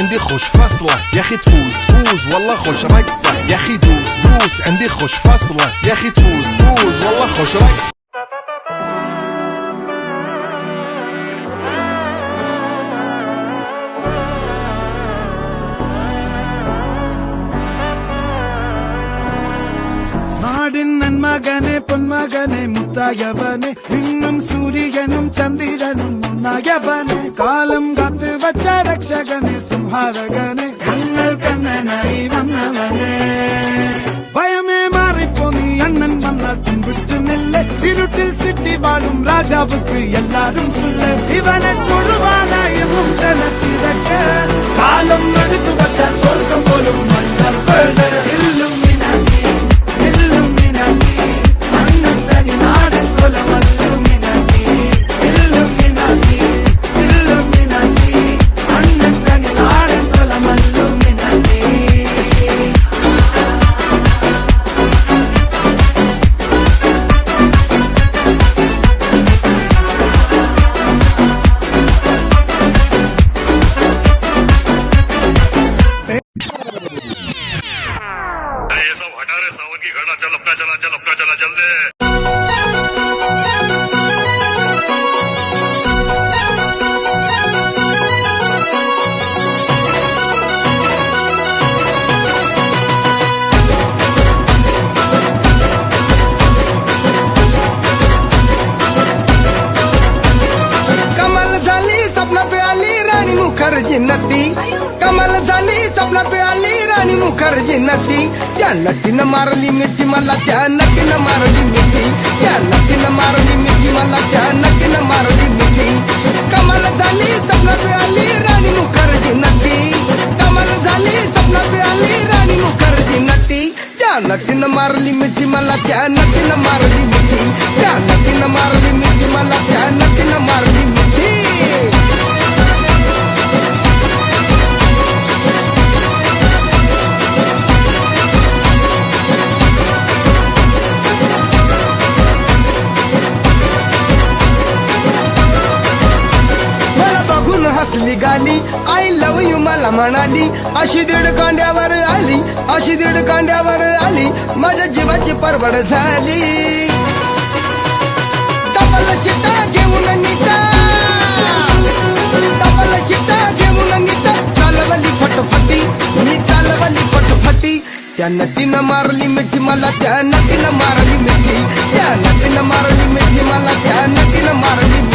عندي خوش فصلة يا اخي تفوز تفوز والله خوش رقصة يا اخي دوس دوس عندي خوش فصلة يا اخي تفوز تفوز والله خوش رقصة നന്മകനെ പൊന്മകനെ മുത്തായവനെ നിന്നും സൂര്യനും ചന്ദ്രനും ഒന്നായവനെ കാലം കാത്ത് വച്ച രക്ഷകനെ സംഹാരകനെ ഞങ്ങൾ കണ്ണനായി വന്നവനെ ഭയമേ മാറിപ്പോ നീ അണ്ണൻ വന്നാൽ തുമ്പിട്ടുന്നില്ല ഇരുട്ടിൽ സിറ്റി വാഴും രാജാവുക്ക് എല്ലാരും സുല്ല ഇവനെ തൊഴുവാനായും ജനത്തിരക്ക് കാലം എടുത്തു വച്ചാൽ സ്വർഗം പോലും മണ്ണർ चल अपना चला चल अपना चला जल्दी कमल झाली स्वप्नात आली राणी मुखर्जी नटी कमल झाली स्वप्नात आली राणी मुखर्जी नटी त्या नटीनं मारली मिठी मला त्या नटीनं मारली मिठी त्या नटीनं मारली मिठी मला त्या नटीनं मारली मिठी कमल झाली स्वप्नात आली राणी मुखर्जी नटी कमल झाली स्वप्नात आली राणी मुखर्जी नटी त्या नटीनं मारली मिठी मला त्या नटीनं मारली मिठी त्या नटीनं मारली मिठी मला त्या नटीनं मारली मिठी हसली गाली आई लव यू मला म्हणाली अशी दीड कांड्यावर आली अशी दीड कांड्यावर आली माझ्या जीवाची परवड झाली डबल शिटा घेऊन नीता डबल शिटा घेऊन नीता चालवली फटफटी मी चालवली फटफटी त्या नटीनं मारली मिठी मला त्या नटीनं मारली मिठी त्या नटीनं मारली मिठी मला त्या नटीनं मारली